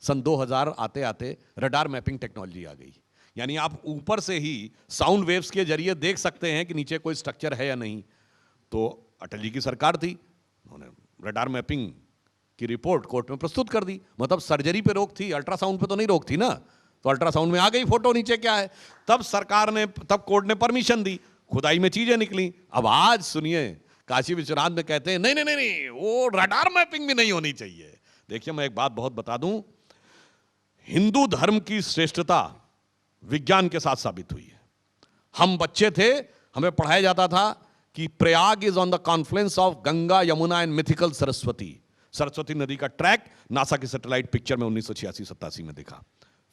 सन 2000 आते आते रडार मैपिंग टेक्नोलॉजी आ गई, यानी आप ऊपर से ही साउंड वेव्स के जरिए देख सकते हैं कि नीचे कोई स्ट्रक्चर है या नहीं। तो अटल जी की सरकार थी, उन्होंने रडार मैपिंग की रिपोर्ट कोर्ट में प्रस्तुत कर दी। मतलब सर्जरी पे रोक थी, अल्ट्रासाउंड पे तो नहीं रोक थी ना। तो अल्ट्रासाउंड में आ गई फोटो नीचे क्या है। तब सरकार ने, तब कोर्ट ने परमिशन दी, खुदाई में चीजें निकली। अब आज सुनिए, काशी विश्वनाथ में कहते हैं नहीं नहीं नहीं नहीं, वो रडार मैपिंग भी नहीं होनी चाहिए। देखिए, मैं एक बात बहुत बता दूं, हिंदू धर्म की श्रेष्ठता विज्ञान के साथ साबित हुई है। हम बच्चे थे, हमें पढ़ाया जाता था कि Prayag is on the Confluence of Ganga, Yamuna and mythical Saraswati. Saraswati नदी का ट्रैक नासा की सैटेलाइट पिक्चर में 1986-87 में दिखा।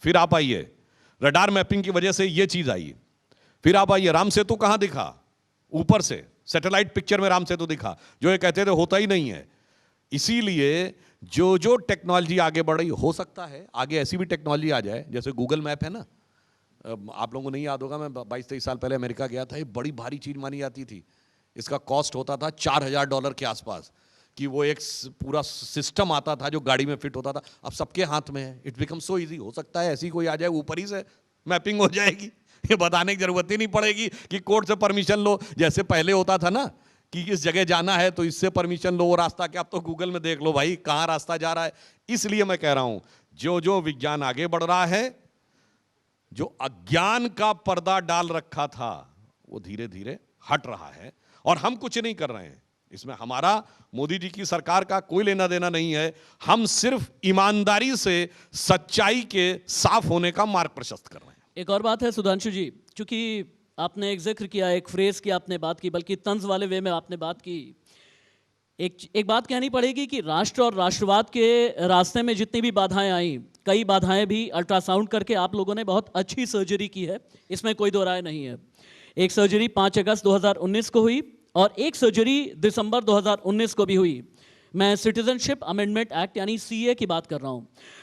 फिर आप आइए, रडार मैपिंग की वजह से यह चीज आई। फिर आप आइए, राम सेतु कहां दिखा? ऊपर से सैटेलाइट पिक्चर में राम सेतु दिखा, जो ये कहते थे होता ही नहीं है। इसीलिए जो जो टेक्नोलॉजी आगे बढ़ रही, हो सकता है आगे ऐसी भी टेक्नोलॉजी आ जाए, जैसे गूगल मैप है ना। आप लोगों को नहीं याद होगा, मैं 22-23 साल पहले अमेरिका गया था, ये बड़ी भारी चीज मानी जाती थी। इसका कॉस्ट होता था $4000 के आसपास, कि वो एक पूरा सिस्टम आता था जो गाड़ी में फिट होता था। अब सबके हाथ में है, इट बिकम सो इजी। हो सकता है ऐसी कोई आ जाए, ऊपर ही से मैपिंग हो जाएगी, ये बताने की जरूरत ही नहीं पड़ेगी कि कोर्ट से परमिशन लो। जैसे पहले होता था ना कि इस जगह जाना है तो इससे परमिशन लो, वो रास्ता क्या, आप तो गूगल में देख लो भाई कहाँ रास्ता जा रहा है। इसलिए मैं कह रहा हूं, जो जो विज्ञान आगे बढ़ रहा है, जो अज्ञान का पर्दा डाल रखा था, वो धीरे धीरे हट रहा है। और हम कुछ नहीं कर रहे हैं इसमें, हमारा मोदी जी की सरकार का कोई लेना देना नहीं है। हम सिर्फ ईमानदारी से सच्चाई के साफ होने का मार्ग प्रशस्त कर रहे हैं। एक और बात है सुधांशु जी, चूंकि आपने एक जिक्र किया, एक फ्रेज की आपने बात की, बल्कि तंज वाले वे में आपने बात की। एक बात कहनी पड़ेगी कि राष्ट्र और राष्ट्रवाद के रास्ते में जितनी भी बाधाएं आई, कई बाधाएं भी अल्ट्रासाउंड करके आप लोगों ने बहुत अच्छी सर्जरी की है, इसमें कोई दो राय नहीं है। एक सर्जरी 5 अगस्त 2019 को हुई और एक सर्जरी दिसंबर 2019 को भी हुई। मैं सिटीजनशिप अमेंडमेंट एक्ट यानी सीए की बात कर रहा हूं।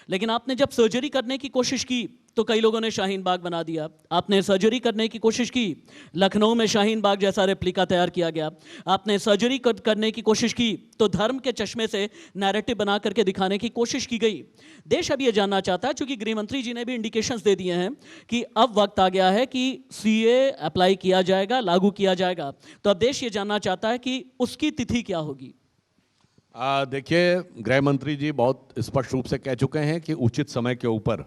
लेकिन आपने जब सर्जरी करने की कोशिश की तो कई लोगों ने शाहीन बाग बना दिया। आपने सर्जरी करने की कोशिश की, लखनऊ में शाहीन बाग जैसा रेप्लिका तैयार किया गया। आपने सर्जरी करने की कोशिश की तो धर्म के चश्मे से नैरेटिव बना करके दिखाने की कोशिश की गई। देश अब ये जानना चाहता है, चूंकि गृह मंत्री जी ने भी इंडिकेशंस दे दिए हैं कि अब वक्त आ गया है कि सीए अप्लाई किया जाएगा, लागू किया जाएगा, तो अब देश ये जानना चाहता है कि उसकी तिथि क्या होगी। देखिए, गृह मंत्री जी बहुत स्पष्ट रूप से कह चुके हैं कि उचित समय के ऊपर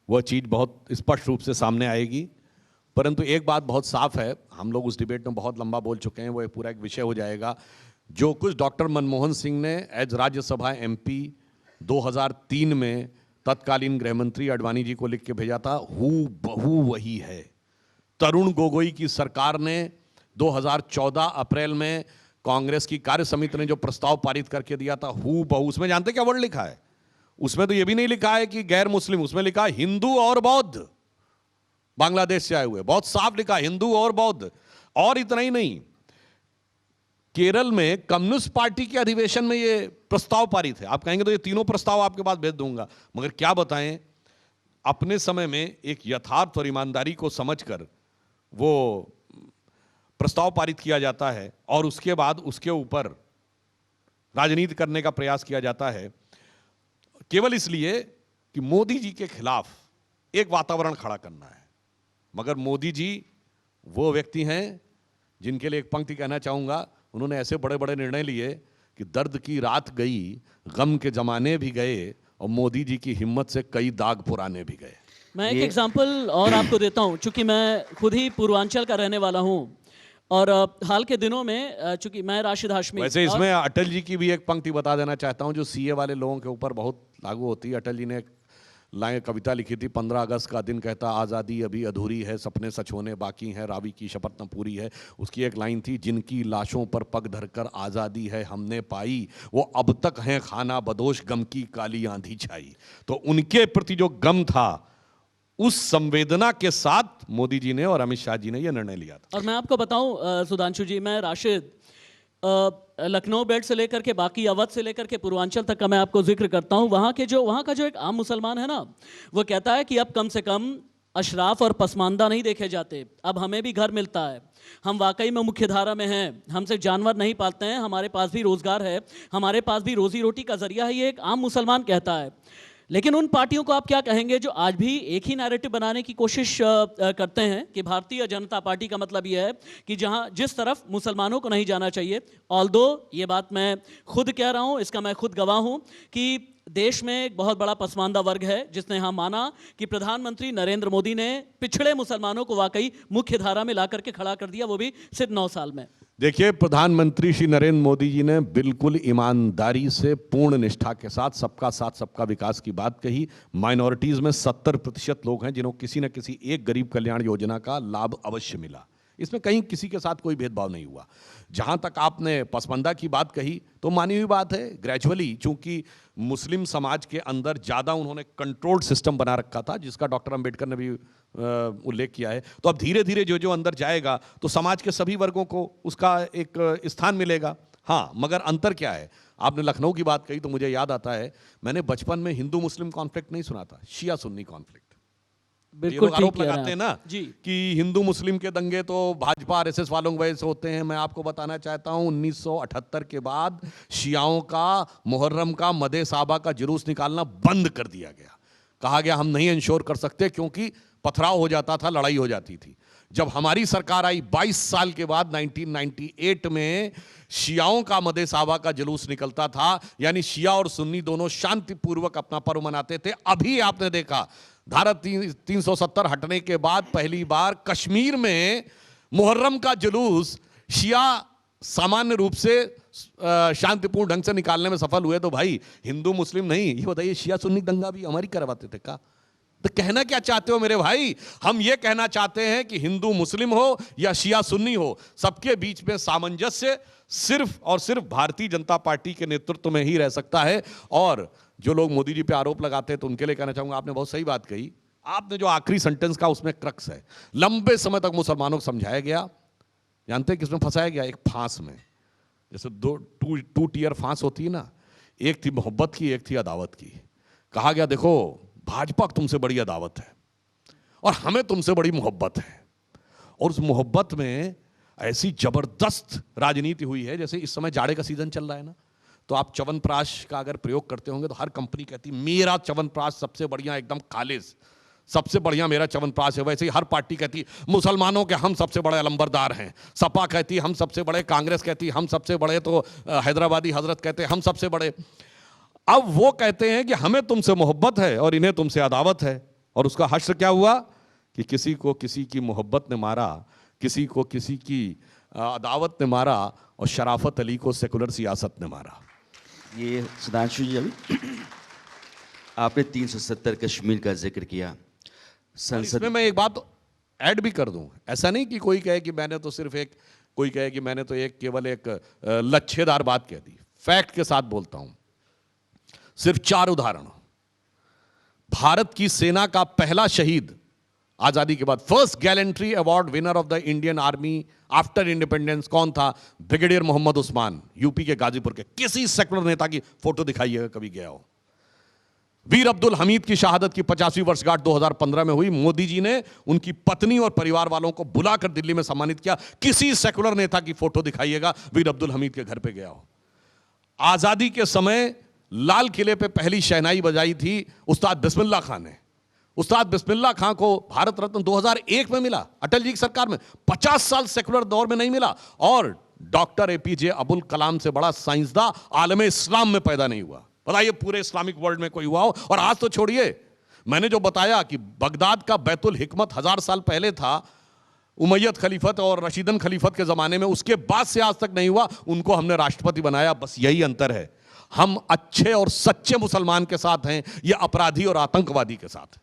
वह चीज़ बहुत स्पष्ट रूप से सामने आएगी। परंतु एक बात बहुत साफ है, हम लोग उस डिबेट में बहुत लंबा बोल चुके हैं, वो एक पूरा एक विषय हो जाएगा। जो कुछ डॉक्टर मनमोहन सिंह ने एज राज्यसभा एमपी 2003 में तत्कालीन गृह मंत्री अडवाणी जी को लिख के भेजा था, हूबहू वही है। तरुण गोगोई की सरकार ने 2014 अप्रैल में कांग्रेस की कार्य समिति ने जो प्रस्ताव पारित करके दिया था, हूबहू, उसमें जानते क्या वर्ड लिखा है? उसमें तो ये भी नहीं लिखा है कि गैर मुस्लिम, उसमें लिखा है हिंदू और बौद्ध, बांग्लादेश से आए हुए, बहुत साफ लिखा हिंदू और बौद्ध। और इतना ही नहीं, केरल में कम्युनिस्ट पार्टी के अधिवेशन में ये प्रस्ताव पारित है। आप कहेंगे तो ये तीनों प्रस्ताव आपके पास भेज दूंगा, मगर क्या बताएं, अपने समय में एक यथार्थ और ईमानदारी को समझकर वो प्रस्ताव पारित किया जाता है और उसके बाद उसके ऊपर राजनीति करने का प्रयास किया जाता है, केवल इसलिए कि मोदी जी के खिलाफ एक वातावरण खड़ा करना है। मगर मोदी जी वो व्यक्ति हैं जिनके लिए एक पंक्ति कहना चाहूंगा, उन्होंने ऐसे बड़े बड़े निर्णय लिए कि दर्द की रात गई, गम के जमाने भी गए, और मोदी जी की हिम्मत से कई दाग पुराने भी गए। मैं एक एग्जाम्पल और आपको देता हूं, चूंकि मैं खुद ही पूर्वांचल का रहने वाला हूं और हाल के दिनों में, चूंकि मैं राशिद हाशमी, वैसे इसमें अटल जी की भी एक पंक्ति बता देना चाहता हूं जो सीए वाले लोगों के ऊपर बहुत लागू होती है। अटल जी ने एक लाइन कविता लिखी थी, 15 अगस्त का दिन कहता आज़ादी अभी अधूरी है, सपने सच होने बाकी हैं, रावी की शपथ न पूरी है। उसकी एक लाइन थी, जिनकी लाशों पर पग धरकर आज़ादी है हमने पाई, वो अब तक हैं खाना बदोश, गम की काली आंधी छाई। तो उनके प्रति जो गम था, उस संवेदना के साथ मोदी जी ने और अमित शाह जी ने यह निर्णय लिया था। और मैं आपको बताऊं सुधांशु जी, मैं राशिद लखनऊ बेल्ट से लेकर के बाकी अवध से लेकर के पूर्वांचल तक का मैं आपको जिक्र करता हूं। वहां का जो एक आम मुसलमान है ना, वो कहता है कि अब कम से कम अशराफ और पसमानदा नहीं देखे जाते, अब हमें भी घर मिलता है। हम वाकई में मुख्य धारा में हैं, हम सिर्फ जानवर नहीं पालते हैं, हमारे पास भी रोज़गार है, हमारे पास भी रोज़ी रोटी का जरिया है, ये एक आम मुसलमान कहता है। लेकिन उन पार्टियों को आप क्या कहेंगे जो आज भी एक ही नैरेटिव बनाने की कोशिश करते हैं कि भारतीय जनता पार्टी का मतलब ये है कि जहां जिस तरफ मुसलमानों को नहीं जाना चाहिए। ऑल्दो ये बात मैं खुद कह रहा हूं, इसका मैं खुद गवाह हूं कि देश में एक बहुत बड़ा पसमानदा वर्ग है जिसने हाँ माना कि प्रधानमंत्री नरेंद्र मोदी ने पिछड़े मुसलमानों को वाकई मुख्य धारा में ला करके खड़ा कर दिया, वो भी सिर्फ 9 साल में। देखिए, प्रधानमंत्री श्री नरेंद्र मोदी जी ने बिल्कुल ईमानदारी से, पूर्ण निष्ठा के साथ सबका साथ सबका विकास की बात कही। माइनॉरिटीज में 70% लोग हैं जिन्हों किसी न किसी एक गरीब कल्याण योजना का लाभ अवश्य मिला, इसमें कहीं किसी के साथ कोई भेदभाव नहीं हुआ। जहां तक आपने पसमानदा की बात कही तो मानी हुई बात है, ग्रेजुअली चूंकि मुस्लिम समाज के अंदर ज़्यादा उन्होंने कंट्रोल्ड सिस्टम बना रखा था, जिसका डॉक्टर अंबेडकर ने भी उल्लेख किया है, तो अब धीरे धीरे जो जो अंदर जाएगा तो समाज के सभी वर्गों को उसका एक स्थान मिलेगा। हाँ, मगर अंतर क्या है, आपने लखनऊ की बात कही तो मुझे याद आता है, मैंने बचपन में हिंदू मुस्लिम कॉन्फ्लिक्ट नहीं सुना था, शिया सुन्नी कॉन्फ्लिक्ट। बिल्कुल ठीक आरोप कह रहे लगाते हैं ना जी। कि हिंदू मुस्लिम के दंगे तो भाजपा आरएसएस वालों की वजह से होते हैं। मैं आपको बताना चाहता हूं 1978 के बाद शियाओं का मुहर्रम का मदे साहबा का जुलूस निकालना बंद कर दिया गया। कहा गया हम नहीं इंश्योर कर सकते क्योंकि पथराव हो जाता था, लड़ाई हो जाती थी। जब हमारी सरकार आई 22 साल के बाद 1998 में शियाओं का मदे साहबा का जुलूस निकलता था, यानी शिया और सुन्नी दोनों शांतिपूर्वक अपना पर्व मनाते थे। अभी आपने देखा धारा 370 हटने के बाद पहली बार कश्मीर में मुहर्रम का जुलूस शिया सामान्य रूप से शांतिपूर्ण ढंग से निकालने में सफल हुए। तो भाई हिंदू मुस्लिम नहीं, ये बताइए शिया सुन्नी दंगा भी हमारी करवाते थे का? तो कहना क्या चाहते हो मेरे भाई? हम ये कहना चाहते हैं कि हिंदू मुस्लिम हो या शिया सुन्नी हो, सबके बीच में सामंजस्य सिर्फ और सिर्फ भारतीय जनता पार्टी के नेतृत्व में ही रह सकता है। और जो लोग मोदी जी पे आरोप लगाते हैं तो उनके लिए कहना चाहूंगा, आपने बहुत सही बात कही। आपने जो आखिरी सेंटेंस का उसमें क्रक्स है। लंबे समय तक मुसलमानों को समझाया गया, जानते हैं किसमें फंसाया गया? एक फांस में। जैसे टू टियर फांस होती है ना, एक थी मोहब्बत की, एक थी अदावत की। कहा गया देखो भाजपा तुमसे बड़ी अदावत है और हमें तुमसे बड़ी मोहब्बत है, और उस मोहब्बत में ऐसी जबरदस्त राजनीति हुई है। जैसे इस समय जाड़े का सीजन चल रहा है ना, तो आप च्यवनप्राश का अगर प्रयोग करते होंगे तो हर कंपनी कहती मेरा च्यवनप्राश सबसे बढ़िया, एकदम खालिज, सबसे बढ़िया मेरा च्यवनप्राश है। वैसे ही हर पार्टी कहती मुसलमानों के हम सबसे बड़े अलंबरदार हैं, सपा कहती हम सबसे बड़े, कांग्रेस कहती हम सबसे बड़े, तो हैदराबादी हजरत कहते हम सबसे बड़े। अब वो कहते हैं कि हमें तुमसे मोहब्बत है और इन्हें तुमसे अदावत है। और उसका हश्र क्या हुआ कि किसी को किसी की मोहब्बत ने मारा, किसी को किसी की अदावत ने मारा, और शराफत अली को सेकुलर सियासत ने मारा। ये सुधांशु जी, अभी आपने 370 कश्मीर का जिक्र किया। संसद में मैं एक बात ऐड भी कर दूं, ऐसा नहीं कि कोई कहे कि मैंने तो सिर्फ एक, कोई कहे कि मैंने तो एक केवल एक लच्छेदार बात कह दी। फैक्ट के साथ बोलता हूं, सिर्फ 4 उदाहरण। भारत की सेना का पहला शहीद आजादी के बाद, first gallantry award winner of the Indian army after independence कौन था? ब्रिगेडियर मोहम्मद उस्मान, यूपी के गाजीपुर के। किसी सेकुलर नेता की फोटो दिखाइएगा कभी गया हो। वीर अब्दुल हमीद की शहादत की 50वीं वर्षगांठ 2015 में हुई। मोदी जी ने उनकी पत्नी और परिवार वालों को बुलाकर दिल्ली में सम्मानित किया। किसी सेकुलर नेता की फोटो दिखाइएगा वीर अब्दुल हमीद के घर पे गया हो। आजादी के समय लाल किले पे पहली शहनाई बजाई थी उस्ताद बिस्मिल्लाह खान ने। उस्ताद बिस्मिल्लाह खान को भारत रत्न 2001 में मिला, अटल जी की सरकार में। 50 साल सेकुलर दौर में नहीं मिला। और डॉक्टर एपीजे अब्दुल कलाम से बड़ा साइंसदान आलमे इस्लाम में पैदा नहीं हुआ। बताइए पूरे इस्लामिक वर्ल्ड में कोई हुआ हो? और आज तो छोड़िए, मैंने जो बताया कि बगदाद का बैतुल हिकमत 1000 साल पहले था, उमैयद खलीफत और रशीदन खलीफत के जमाने में, उसके बाद से आज तक नहीं हुआ। उनको हमने राष्ट्रपति बनाया, बस यही अंतर है। हम अच्छे और सच्चे मुसलमान के साथ हैं, ये अपराधी और आतंकवादी के साथ।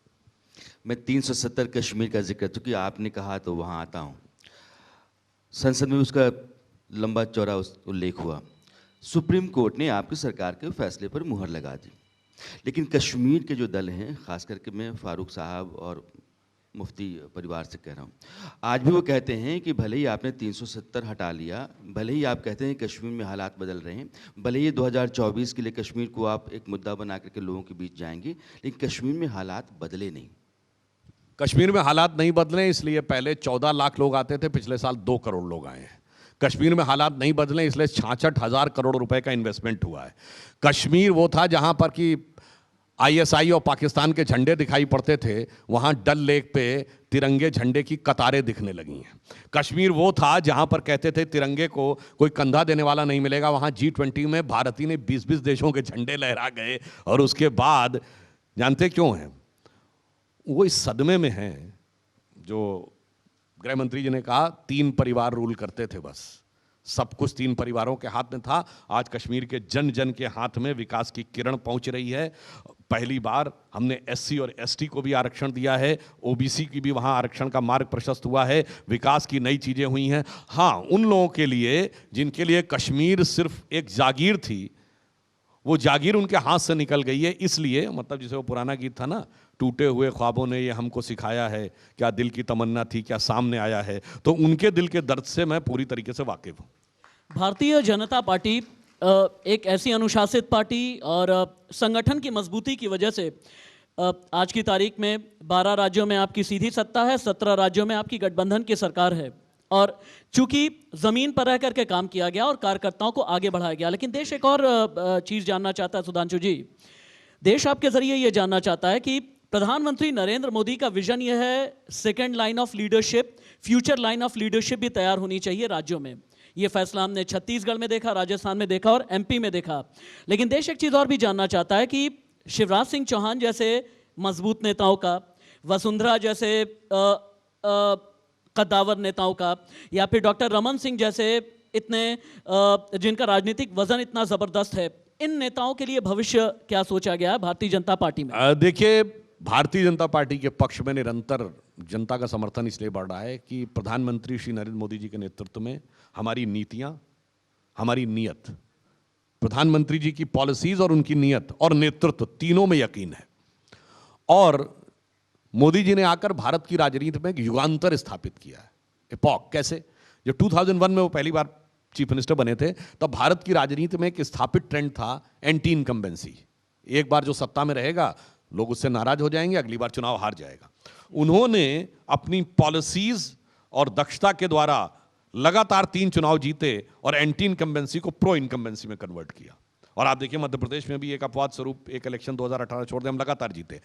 मैं 370 कश्मीर का जिक्र, चूंकि आपने कहा तो वहाँ आता हूँ। संसद में उसका लंबा चौड़ा उल्लेख हुआ। सुप्रीम कोर्ट ने आपकी सरकार के फैसले पर मुहर लगा दी, लेकिन कश्मीर के जो दल हैं, खास करके मैं फारूक साहब और मुफ्ती परिवार से कह रहा हूँ, आज भी वो कहते हैं कि भले ही आपने 370 हटा लिया, भले ही आप कहते हैं कश्मीर में हालात बदल रहे हैं, भले ही 2024 के लिए कश्मीर को आप एक मुद्दा बना करके लोगों के बीच जाएंगे, लेकिन कश्मीर में हालात बदले नहीं। कश्मीर में हालात नहीं बदले इसलिए पहले 14 लाख लोग आते थे, पिछले साल 2 करोड़ लोग आए हैं। कश्मीर में हालात नहीं बदले इसलिए 66,000 करोड़ रुपए का इन्वेस्टमेंट हुआ है। कश्मीर वो था जहां पर कि आईएसआई और पाकिस्तान के झंडे दिखाई पड़ते थे, वहां डल लेक पे तिरंगे झंडे की कतारें दिखने लगी हैं। कश्मीर वो था जहां पर कहते थे तिरंगे को कोई कंधा देने वाला नहीं मिलेगा, वहां G20 में भारती ने 20-20 देशों के झंडे लहरा गए। और उसके बाद जानते क्यों हैं वो? इस सदमे में हैं जो गृह मंत्री जी ने कहा 3 परिवार रूल करते थे, बस सब कुछ 3 परिवारों के हाथ में था। आज कश्मीर के जन जन के हाथ में विकास की किरण पहुंच रही है। पहली बार हमने SC और ST को भी आरक्षण दिया है, OBC की भी वहां आरक्षण का मार्ग प्रशस्त हुआ है, विकास की नई चीजें हुई हैं। हाँ, उन लोगों के लिए जिनके लिए कश्मीर सिर्फ एक जागीर थी, वो जागीर उनके हाथ से निकल गई है। इसलिए मतलब जिसे वो पुराना गीत था ना, टूटे हुए ख्वाबों ने ये हमको सिखाया है, क्या दिल की तमन्ना थी क्या सामने आया है, तो उनके दिल के दर्द से मैं पूरी तरीके से वाकिफ हूँ। भारतीय जनता पार्टी एक ऐसी अनुशासित पार्टी और संगठन की मजबूती की वजह से आज की तारीख में 12 राज्यों में आपकी सीधी सत्ता है, 17 राज्यों में आपकी गठबंधन की सरकार है। और चूंकि ज़मीन पर रह करके काम किया गया और कार्यकर्ताओं को आगे बढ़ाया गया। लेकिन देश एक और चीज़ जानना चाहता है सुधांशु जी, देश आपके ज़रिए ये जानना चाहता है कि प्रधानमंत्री नरेंद्र मोदी का विजन यह है second line of leadership, future line of leadership भी तैयार होनी चाहिए राज्यों में। ये फैसला हमने छत्तीसगढ़ में देखा, राजस्थान में देखा और MP में देखा। लेकिन देश एक चीज़ और भी जानना चाहता है कि शिवराज सिंह चौहान जैसे मजबूत नेताओं का, वसुंधरा जैसे कद्दावर नेताओं का, या फिर डॉक्टर रमन सिंह जैसे इतने जिनका राजनीतिक वजन इतना ज़बरदस्त है, इन नेताओं के लिए भविष्य क्या सोचा गया है भारतीय जनता पार्टी में? देखिए, भारतीय जनता पार्टी के पक्ष में निरंतर जनता का समर्थन इसलिए बढ़ रहा है कि प्रधानमंत्री श्री नरेंद्र मोदी जी के नेतृत्व में हमारी नीतियां, हमारी नीयत, प्रधानमंत्री जी की पॉलिसीज और उनकी नीयत और नेतृत्व तीनों में यकीन है। और मोदी जी ने आकर भारत की राजनीति में एक युगांतर स्थापित किया है। एपॉक कैसे? जब 2001 में वो पहली बार चीफ मिनिस्टर बने थे, तब भारत की राजनीति में एक स्थापित ट्रेंड था एंटी इनकम्बेंसी। एक बार जो सत्ता में रहेगा लोग उससे नाराज हो जाएंगे, अगली बार चुनाव हार जाएगा। उन्होंने अपनी पॉलिसीज और दक्षता के द्वारा लगातार 3 चुनाव जीते और एंटी इनकम्बेंसी को प्रो इनकम्बेंसी में कन्वर्ट किया। और आप देखिए मध्य प्रदेश में भी एक अपवाद स्वरूप एक इलेक्शन 2018 छोड़ दे, हम लगातार जीते।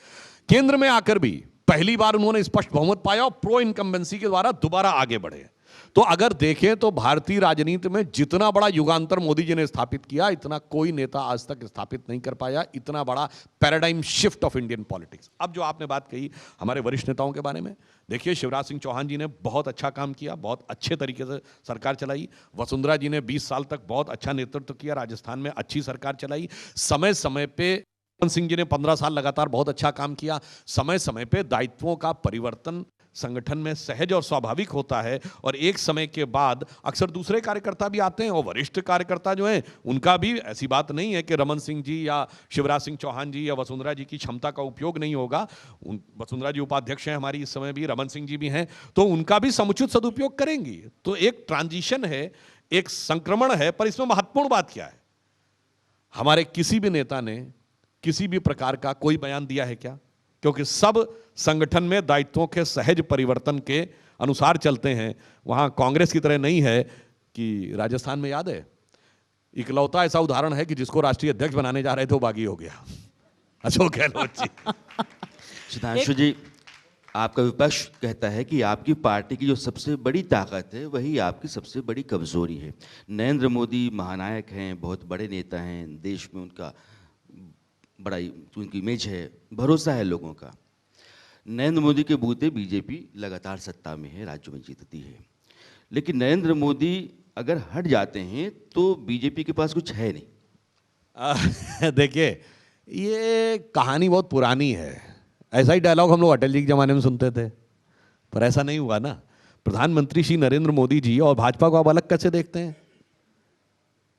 केंद्र में आकर भी पहली बार उन्होंने स्पष्ट बहुमत पाया और प्रो इनकम्बेंसी के द्वारा दोबारा आगे बढ़े। तो अगर देखें तो भारतीय राजनीति में जितना बड़ा युगांतर मोदी जी ने स्थापित किया, इतना कोई नेता आज तक स्थापित नहीं कर पाया, इतना बड़ा paradigm shift of Indian politics. अब जो आपने बात कही हमारे वरिष्ठ नेताओं के बारे में, देखिए शिवराज सिंह चौहान जी ने बहुत अच्छा काम किया, बहुत अच्छे तरीके से सरकार चलाई। वसुंधरा जी ने 20 साल तक बहुत अच्छा नेतृत्व किया, राजस्थान में अच्छी सरकार चलाई। समय समय पे रमन सिंह जी ने 15 साल लगातार बहुत अच्छा काम किया। समय समय पे दायित्वों का परिवर्तन संगठन में सहज और स्वाभाविक होता है, और एक समय के बाद अक्सर दूसरे कार्यकर्ता भी आते हैं और वरिष्ठ कार्यकर्ता जो हैं उनका भी, ऐसी बात नहीं है कि रमन सिंह जी या शिवराज सिंह चौहान जी या वसुंधरा जी की क्षमता का उपयोग नहीं होगा। वसुंधरा जी उपाध्यक्ष हैं हमारी इस समय भी, रमन सिंह जी भी हैं, तो उनका भी समुचित सदुपयोग करेंगी। तो एक ट्रांजिशन है, एक संक्रमण है, पर इसमें महत्वपूर्ण बात क्या है? हमारे किसी भी नेता ने किसी भी प्रकार का कोई बयान दिया है क्या? क्योंकि सब संगठन में दायित्वों के सहज परिवर्तन के अनुसार चलते हैं। वहां कांग्रेस की तरह नहीं है कि राजस्थान में याद है इकलौता ऐसा उदाहरण है कि जिसको राष्ट्रीय अध्यक्ष बनाने जा रहे थे वो बागी हो गया, अशोक गहलोत जी। सुधांशु जी, आपका विपक्ष कहता है कि आपकी पार्टी की जो सबसे बड़ी ताकत है वही आपकी सबसे बड़ी कमजोरी है। नरेंद्र मोदी महानायक हैं, बहुत बड़े नेता हैं, देश में उनका बड़ा उनकी इमेज है, भरोसा है लोगों का। नरेंद्र मोदी के बूते बीजेपी लगातार सत्ता में है, राज्यों में जीतती है। लेकिन नरेंद्र मोदी अगर हट जाते हैं तो बीजेपी के पास कुछ है नहीं। देखिए, ये कहानी बहुत पुरानी है। ऐसा ही डायलॉग हम लोग अटल जी के ज़माने में सुनते थे, पर ऐसा नहीं हुआ ना। प्रधानमंत्री श्री नरेंद्र मोदी जी और भाजपा को आप अलग कैसे देखते हैं?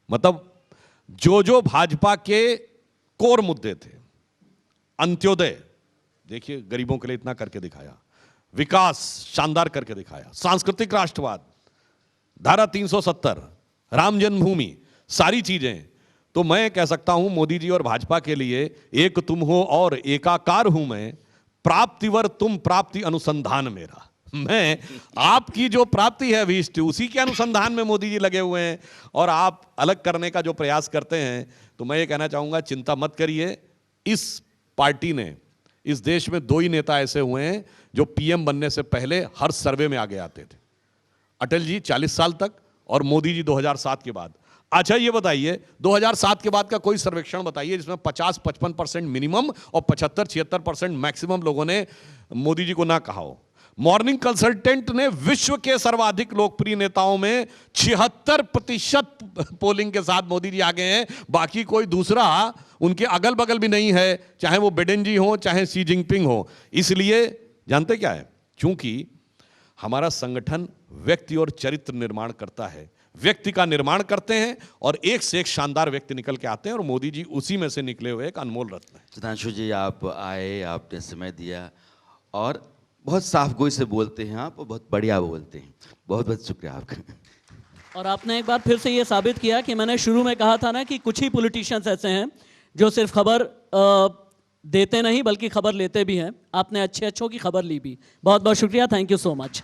मतलब जो भाजपा के कोर मुद्दे थे, अंत्योदय, देखिए गरीबों के लिए इतना करके दिखाया, विकास शानदार करके दिखाया, सांस्कृतिक राष्ट्रवाद, धारा 370, राम जन्मभूमि, सारी चीजें, तो मैं कह सकता हूं मोदी जी और भाजपा के लिए एक तुम हो और एकाकार हूं मैं, प्राप्तिवर तुम प्राप्ति अनुसंधान मेरा। मैं आपकी जो प्राप्ति है अभीष्ट उसी के अनुसंधान में मोदी जी लगे हुए हैं, और आप अलग करने का जो प्रयास करते हैं, तो मैं ये कहना चाहूंगा चिंता मत करिए। इस पार्टी ने, इस देश में 2 ही नेता ऐसे हुए हैं जो पीएम बनने से पहले हर सर्वे में आगे आते थे, अटल जी 40 साल तक और मोदी जी 2007 के बाद। अच्छा ये बताइए 2007 के बाद का कोई सर्वेक्षण बताइए जिसमें 50-55% मिनिमम और 75-76% मैक्सिमम लोगों ने मोदी जी को ना कहा हो। मॉर्निंग कंसल्टेंट ने विश्व के सर्वाधिक लोकप्रिय नेताओं में 76% पोलिंग के साथ मोदी जी आगे हैं, बाकी कोई दूसरा उनके अगल बगल भी नहीं है, चाहे वो बिडेन जी हो चाहे शी जिनपिंग हो। इसलिए जानते क्या है, चूंकि हमारा संगठन व्यक्ति और चरित्र निर्माण करता है, व्यक्ति का निर्माण करते हैं और एक से एक शानदार व्यक्ति निकल के आते हैं, और मोदी जी उसी में से निकले हुए एक अनमोल रत्न है। सुधांशु जी, आप आए, आपने समय दिया और बहुत साफ गोई से बोलते हैं आप, और बहुत बढ़िया बोलते हैं। बहुत बहुत शुक्रिया आपका। और आपने एक बार फिर से ये साबित किया कि मैंने शुरू में कहा था ना कि कुछ ही पॉलिटिशियंस ऐसे हैं जो सिर्फ खबर देते नहीं बल्कि खबर लेते भी हैं। आपने अच्छे अच्छों की खबर ली भी। बहुत बहुत शुक्रिया, थैंक यू सो मच।